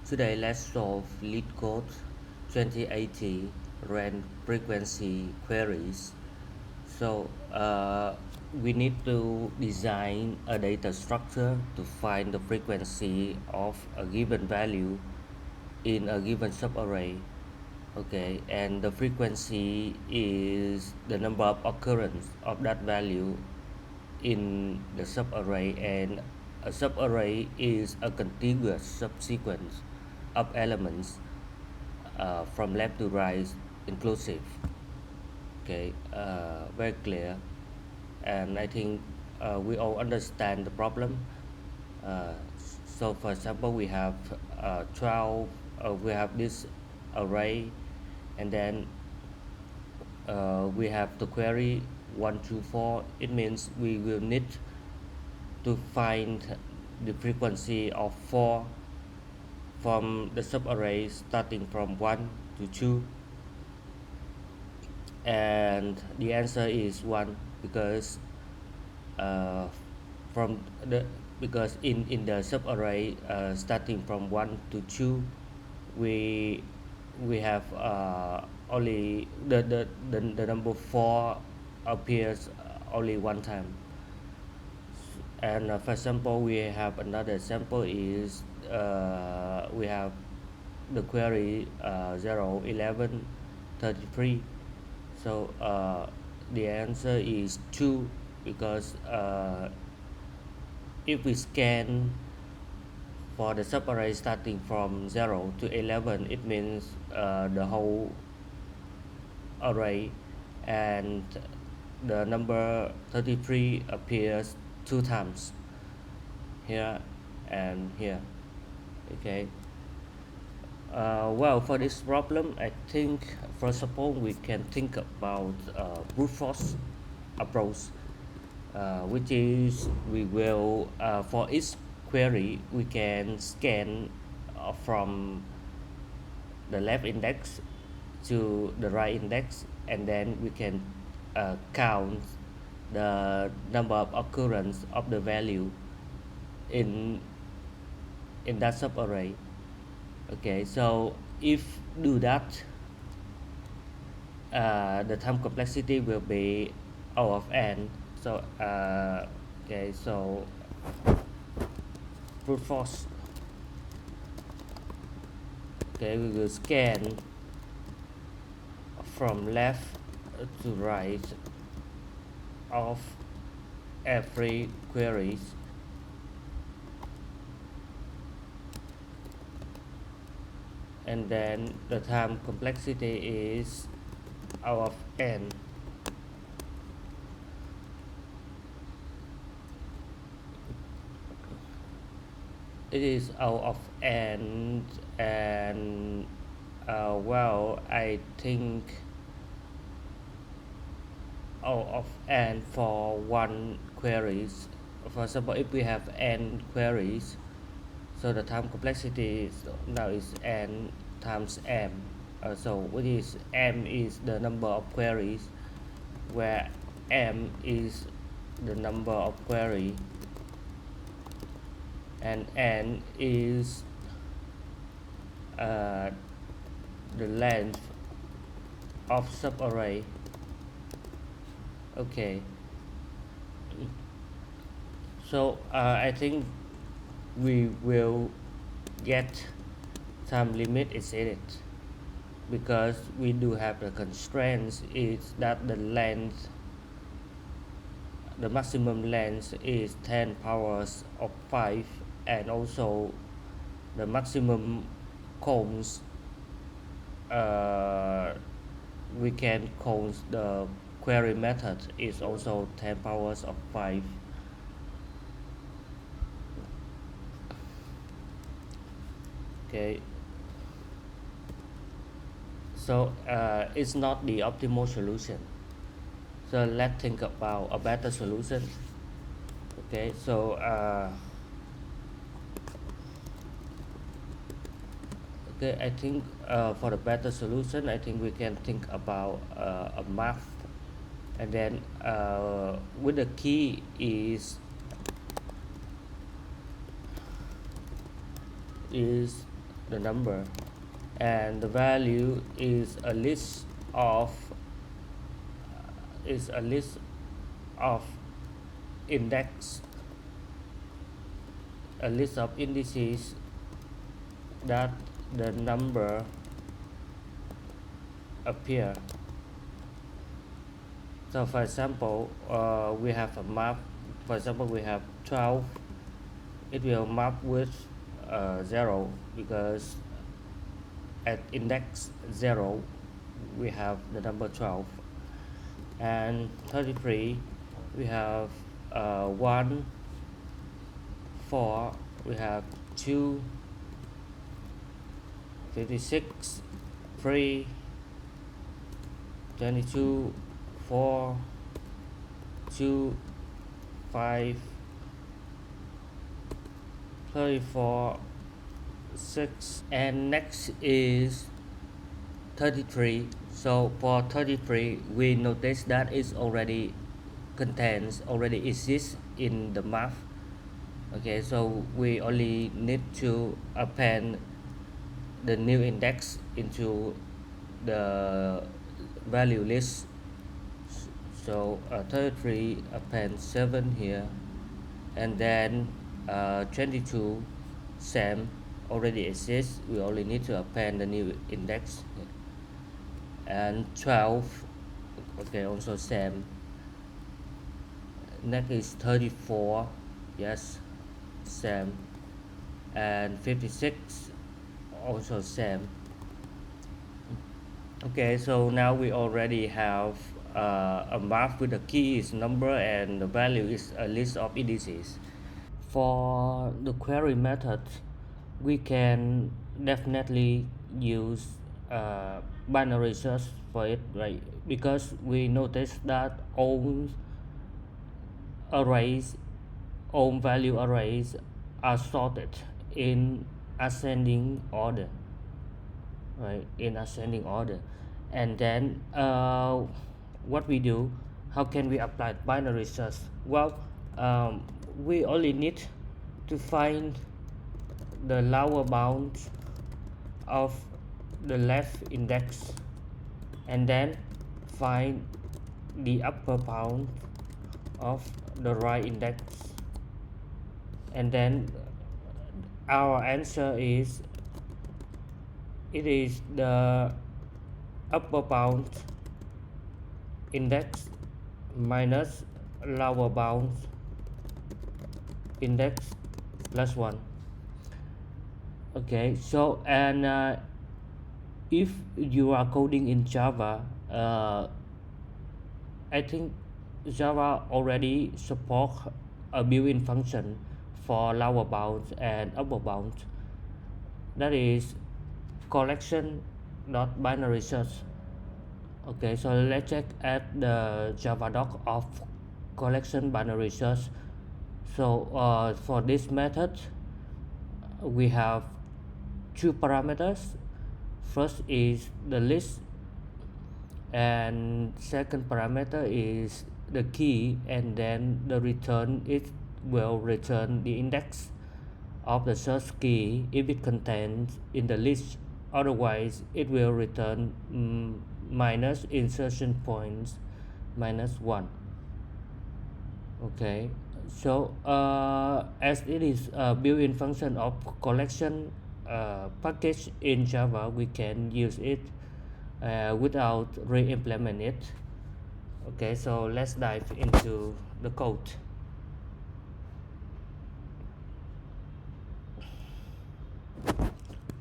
Today let's solve Leetcode 2080 range frequency queries. So we need to design a data structure to find the frequency of a given value in a given subarray. Okay, and the frequency is the number of occurrence of that value in the subarray, and a subarray is a contiguous subsequence of elements from left to right inclusive. Okay, very clear, and I think we all understand the problem. uh, so for example, we have 12, we have this array, and then we have to query 1 to 4. It means we will need to find the frequency of 4 from the subarray starting from 1 to 2, and the answer is 1 because uh, from the because in the subarray starting from 1 to 2, we we have only the number 4 appears only one time. And for example, we have another example is we have the query 0 11 33. So the answer is 2 because if we scan for the subarray starting from 0 to 11, it means the whole array, and the number 33 appears 2 times here and here. Okay. Well, for this problem, I think first of all we can think about brute force approach, which is we will for each query we can scan from the left index to the right index, and then we can count the number of occurrence of the value in that subarray. Okay, so if do that, the time complexity will be O of n. So okay, so brute force. Okay, we will scan from left to right of every queries, and then the time complexity is O of n. It is O of n, and well, I think O of n for one queries. For example, if we have n queries, so the time complexity now is n times m. So what is m is the number of queries, where m is the number of query, and n is the length of subarray. Okay, so I think we will get time limit exceeded because we do have the constraints is that the length, the maximum length is 10 powers of 5, and also the maximum counts, we can count the query method is also 10 powers of 5. Okay, so it's not the optimal solution, so let's think about a better solution. Okay, so okay, I think for the better solution, I think we can think about a map, and then with the key is the number, and the value is a list of is a list of index, a list of indices that the number appear. So for example, we have a map. For example, we have 12. It will map with 0 because at index 0 we have the number 12, and 33 we have 1, 4, we have 2, 56, 3, 22, 4, 2, 5, 34, 6, and next is 33. So for 33 we notice that it already exists in the map. Okay, so we only need to append the new index into the value list. So 33 append 7 here, and then 22 same already exists, we only need to append the new index, and 12 okay also same. Next is 34, yes, same, and 56 also same. Okay, so now we already have a map with the key is number and the value is a list of indices. For the query method, we can definitely use binary search for it, right? Because we notice that arrays, all value arrays are sorted in ascending order, right? In ascending order, and then what we do, how can we apply binary search? Well, we only need to find the lower bound of the left index, and then find the upper bound of the right index, and then our answer is it is the upper bound index minus lower bound index plus 1. Okay, so and if you are coding in Java, I think Java already support a built-in function for lower bound and upper bound, that is collection dot binary search. Okay, so let's check at the Java doc of collection binary search. So for this method we have two parameters. First is the list, and second parameter is the key, and then the return, it will return the index of the search key if it contains in the list, otherwise it will return minus insertion points minus 1. Okay, so as it is a built-in function of collection package in Java, we can use it without re-implement it. Okay, so let's dive into the code.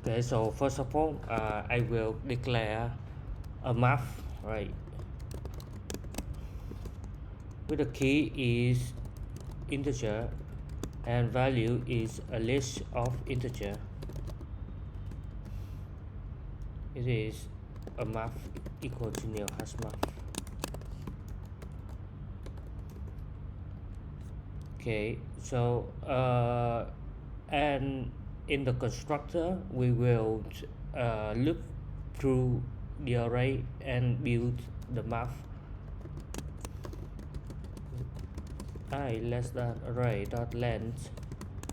Okay, so first of all I will declare a map, right, with the key is integer and value is a list of integer. It is a map equal to new hash map. Okay, so and in the constructor we will look through the array and build the map I less than array dot length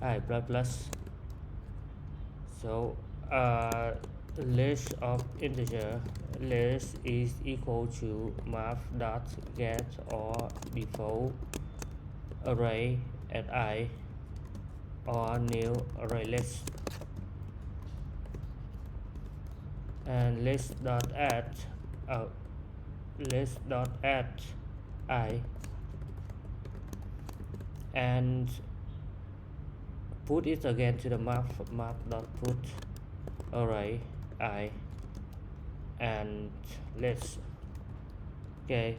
I plus plus. So uh, list of integer list is equal to map dot get or default array at I or new array list, and list dot add uh, list dot add I, and put it again to the map dot put array I and list. Okay,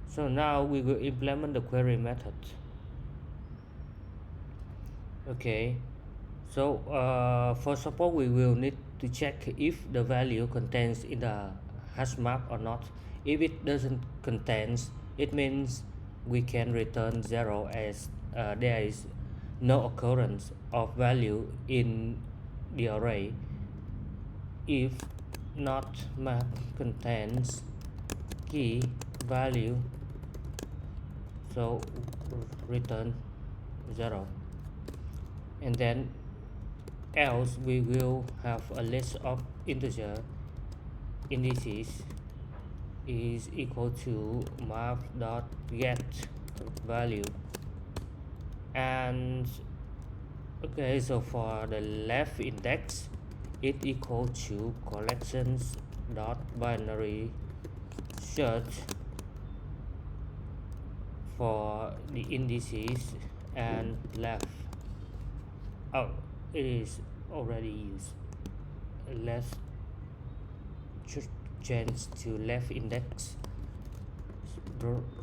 so now we will implement the query method. Okay, so first of all we will need to check if the value contains in the hash map or not. If it doesn't contains, it means we can return 0 as there is no occurrence of value in the array. If not map contains key value, so return 0, and then else we will have a list of integer indices is equal to map dot get value. And okay, so for the left index it equal to collections dot binary search for the indices, and left, oh, it is already used. Let's change to left index.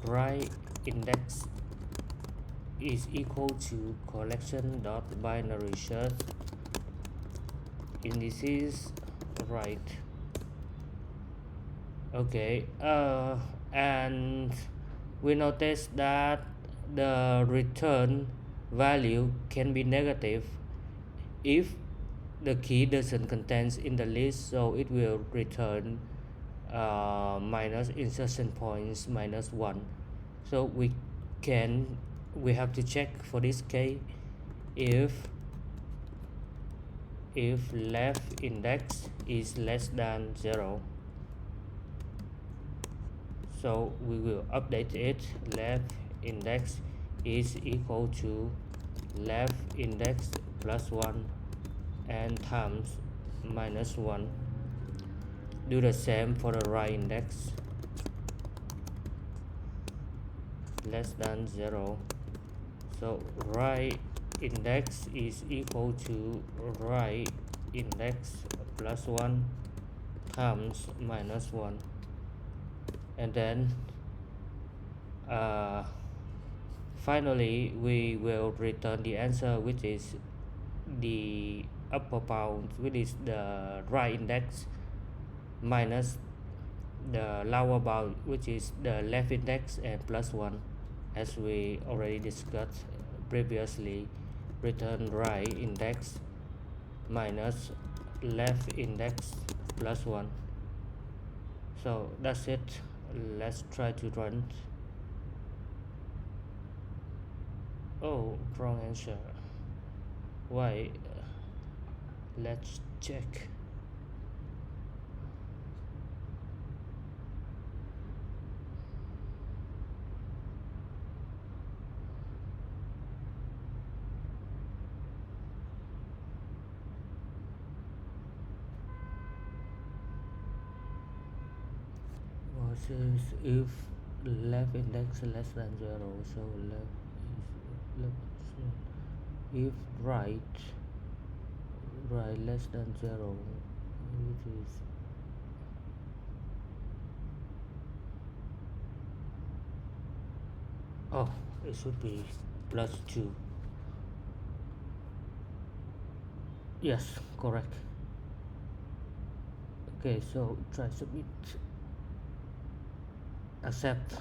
Right index is equal to collection dot binary search indices right. Okay, and we notice that the return value can be negative if the key doesn't contain in the list, so it will return minus insertion points -1. So we have to check for this case if left index is less than 0. So we will update it. Left index is equal to left index +1 and times -1. Do the same for the right index less than 0. So right index is equal to right index +1 times -1, and then finally we will return the answer, which is the upper bound, which is the right index, minus the lower bound, which is the left index, and +1, as we already discussed previously. Return right index minus left index +1. So that's it. Let's try to run. Oh, wrong answer. Why? Let's check. Says if left index less than 0, so left is left. If right less than 0, which is oh, it should be +2. Yes, correct. Okay, so try submit. Accept.